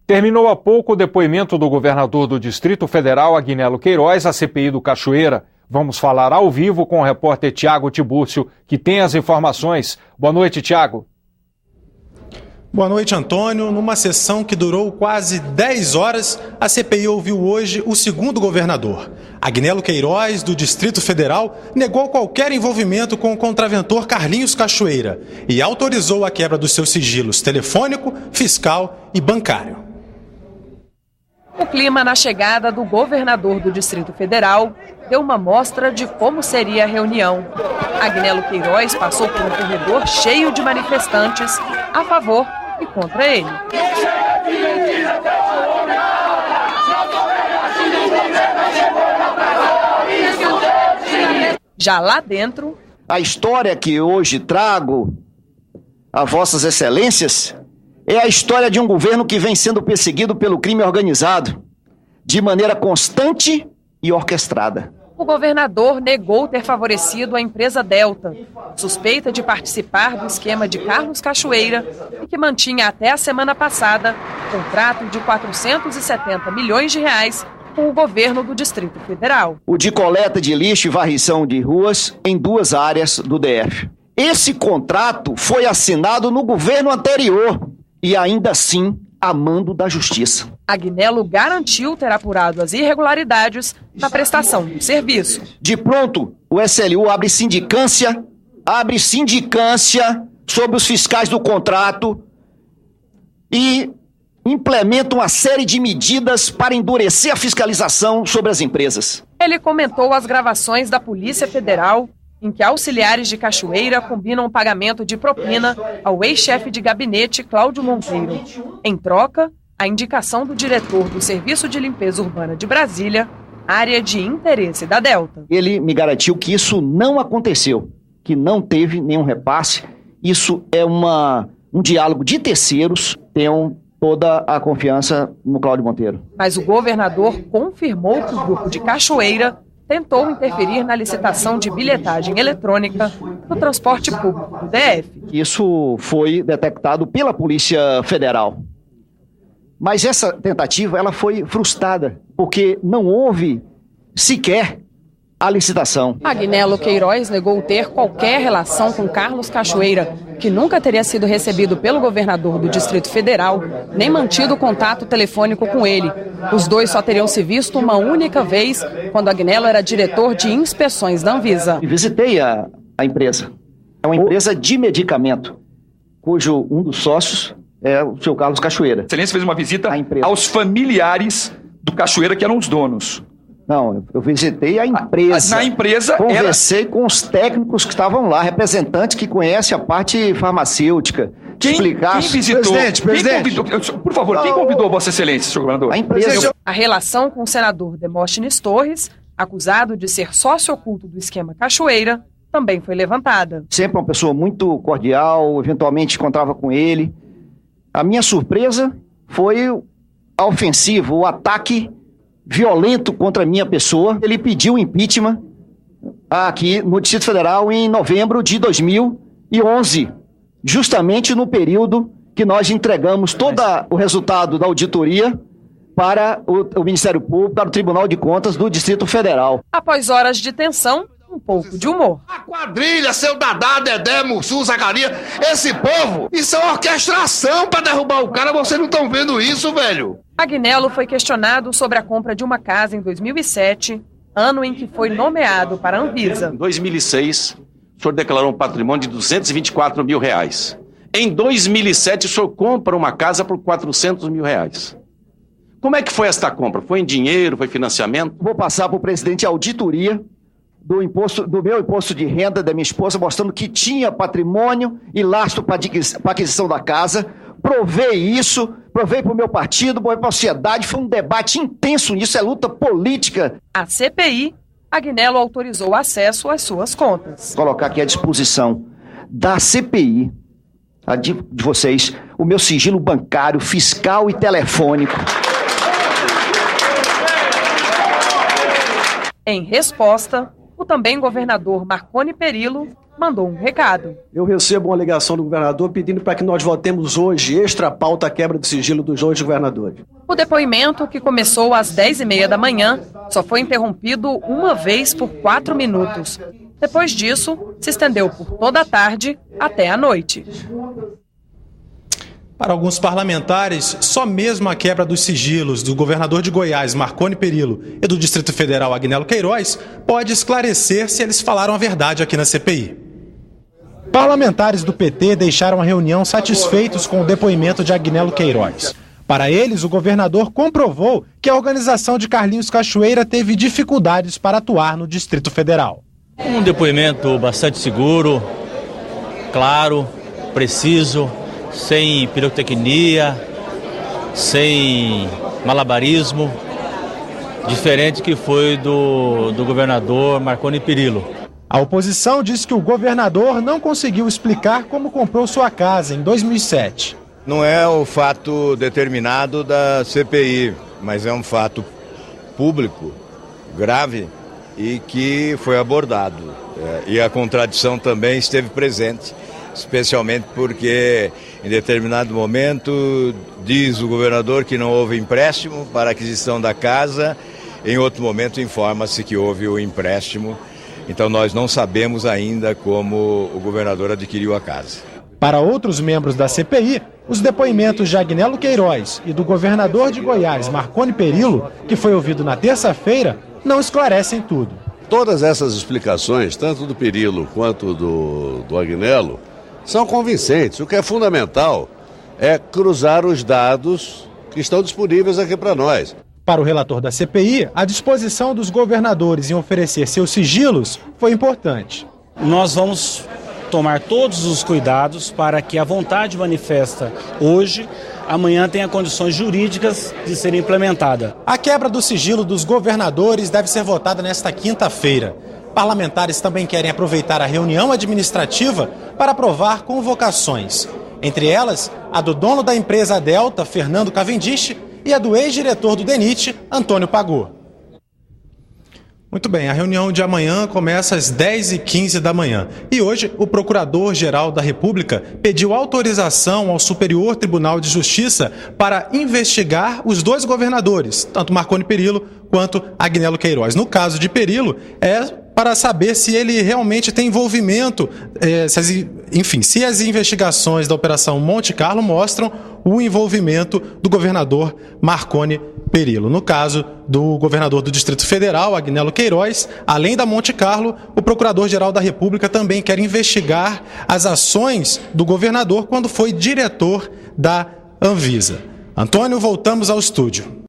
Terminou há pouco o depoimento do governador do Distrito Federal, Agnello Queiroz, à CPI do Cachoeira. Vamos falar ao vivo com o repórter Tiago Tibúrcio, que tem as informações. Boa noite, Tiago. Boa noite, Antônio. Numa sessão que durou quase 10 horas, a CPI ouviu hoje o segundo governador. Agnello Queiroz, do Distrito Federal, negou qualquer envolvimento com o contraventor Carlinhos Cachoeira e autorizou a quebra dos seus sigilos telefônico, fiscal e bancário. O clima na chegada do governador do Distrito Federal deu uma mostra de como seria a reunião. Agnello Queiroz passou por um corredor cheio de manifestantes a favor e contra ele. Já lá dentro... A história que hoje trago a Vossas Excelências é a história de um governo que vem sendo perseguido pelo crime organizado, de maneira constante e orquestrada. O governador negou ter favorecido a empresa Delta, suspeita de participar do esquema de Carlos Cachoeira e que mantinha até a semana passada contrato de 470 milhões de reais com o governo do Distrito Federal. O de coleta de lixo e varrição de ruas em 2 áreas do DF. Esse contrato foi assinado no governo anterior e ainda assim a mando da Justiça. Agnello garantiu ter apurado as irregularidades na prestação do serviço. De pronto, o SLU abre sindicância sobre os fiscais do contrato e implementa uma série de medidas para endurecer a fiscalização sobre as empresas. Ele comentou as gravações da Polícia Federal em que auxiliares de Cachoeira combinam o pagamento de propina ao ex-chefe de gabinete Cláudio Monteiro. Em troca, a indicação do diretor do Serviço de Limpeza Urbana de Brasília, área de interesse da Delta. Ele me garantiu que isso não aconteceu, que não teve nenhum repasse. Isso é um diálogo de terceiros, tenham toda a confiança no Cláudio Monteiro. Mas o governador confirmou que o grupo de Cachoeira tentou interferir na licitação de bilhetagem eletrônica no transporte público do DF. Isso foi detectado pela Polícia Federal. Mas essa tentativa ela foi frustrada, porque não houve sequer a licitação. Agnello Queiroz negou ter qualquer relação com Carlos Cachoeira, que nunca teria sido recebido pelo governador do Distrito Federal, nem mantido contato telefônico com ele. Os dois só teriam se visto uma única vez, quando Agnello era diretor de inspeções da Anvisa. Visitei a empresa. É uma empresa de medicamento, cujo um dos sócios é o seu Carlos Cachoeira. A Excelência fez uma visita aos familiares do Cachoeira, que eram os donos. Não, eu visitei a empresa. Na empresa conversei com os técnicos que estavam lá, representantes que conhecem a parte farmacêutica. Quem visitou? Presidente. Por favor, quem convidou Vossa Excelência, senhor governador? A empresa. A relação com o senador Demóstenes Torres, acusado de ser sócio oculto do esquema Cachoeira, também foi levantada. Sempre uma pessoa muito cordial, eventualmente encontrava com ele. A minha surpresa foi a ofensiva, o ataque violento contra a minha pessoa. Ele pediu impeachment aqui no Distrito Federal em novembro de 2011, justamente no período que nós entregamos todo o resultado da auditoria para o Ministério Público, para o Tribunal de Contas do Distrito Federal. Após horas de tensão, um pouco de humor. A quadrilha, seu Dadá, Dedé, Mussu, Zacaria, esse povo, isso é uma orquestração para derrubar o cara, vocês não estão vendo isso, velho? Agnello foi questionado sobre a compra de uma casa em 2007, ano em que foi nomeado para a Anvisa. Em 2006, o senhor declarou um patrimônio de 224 mil reais. Em 2007, o senhor compra uma casa por 400 mil reais. Como é que foi esta compra? Foi em dinheiro, foi financiamento? Vou passar para o presidente a auditoria do meu imposto de renda da minha esposa, mostrando que tinha patrimônio e lastro para aquisição da casa. Provei isso, provei para o meu partido, provei para a sociedade. Foi um debate intenso nisso, é luta política. A CPI, Agnello autorizou acesso às suas contas. Vou colocar aqui à disposição da CPI, de vocês, o meu sigilo bancário, fiscal e telefônico. Em resposta, o também governador Marconi Perillo mandou um recado. Eu recebo uma ligação do governador pedindo para que nós votemos hoje extra pauta a quebra do sigilo dos dois governadores. O depoimento, que começou às 10h30 da manhã, só foi interrompido uma vez por 4 minutos. Depois disso, se estendeu por toda a tarde até a noite. Para alguns parlamentares, só mesmo a quebra dos sigilos do governador de Goiás, Marconi Perillo, e do Distrito Federal, Agnello Queiroz, pode esclarecer se eles falaram a verdade aqui na CPI. Parlamentares do PT deixaram a reunião satisfeitos com o depoimento de Agnello Queiroz. Para eles, o governador comprovou que a organização de Carlinhos Cachoeira teve dificuldades para atuar no Distrito Federal. Um depoimento bastante seguro, claro, preciso, sem pirotecnia, sem malabarismo, diferente que foi do governador Marconi Perillo. A oposição diz que o governador não conseguiu explicar como comprou sua casa em 2007. Não é o fato determinado da CPI, mas é um fato público, grave, e que foi abordado. E a contradição também esteve presente, especialmente porque em determinado momento diz o governador que não houve empréstimo para a aquisição da casa, em outro momento informa-se que houve o empréstimo. Então nós não sabemos ainda como o governador adquiriu a casa. Para outros membros da CPI, os depoimentos de Agnello Queiroz e do governador de Goiás, Marconi Perillo, que foi ouvido na terça-feira, não esclarecem tudo. Todas essas explicações, tanto do Perillo quanto do Agnello, são convincentes. O que é fundamental é cruzar os dados que estão disponíveis aqui para nós. Para o relator da CPI, a disposição dos governadores em oferecer seus sigilos foi importante. Nós vamos tomar todos os cuidados para que a vontade manifesta hoje, amanhã tenha condições jurídicas de ser implementada. A quebra do sigilo dos governadores deve ser votada nesta quinta-feira. Parlamentares também querem aproveitar a reunião administrativa para aprovar convocações. Entre elas, a do dono da empresa Delta, Fernando Cavendish, e a do ex-diretor do DENIT, Antônio Pagô. Muito bem, a reunião de amanhã começa às 10h15 da manhã. E hoje, o Procurador-Geral da República pediu autorização ao Superior Tribunal de Justiça para investigar os dois governadores, tanto Marconi Perillo quanto Agnello Queiroz. No caso de Perillo, é para saber se ele realmente tem envolvimento, se as investigações da Operação Monte Carlo mostram o envolvimento do governador Marconi Perillo. No caso do governador do Distrito Federal, Agnello Queiroz, além da Monte Carlo, o Procurador-Geral da República também quer investigar as ações do governador quando foi diretor da Anvisa. Antônio, voltamos ao estúdio.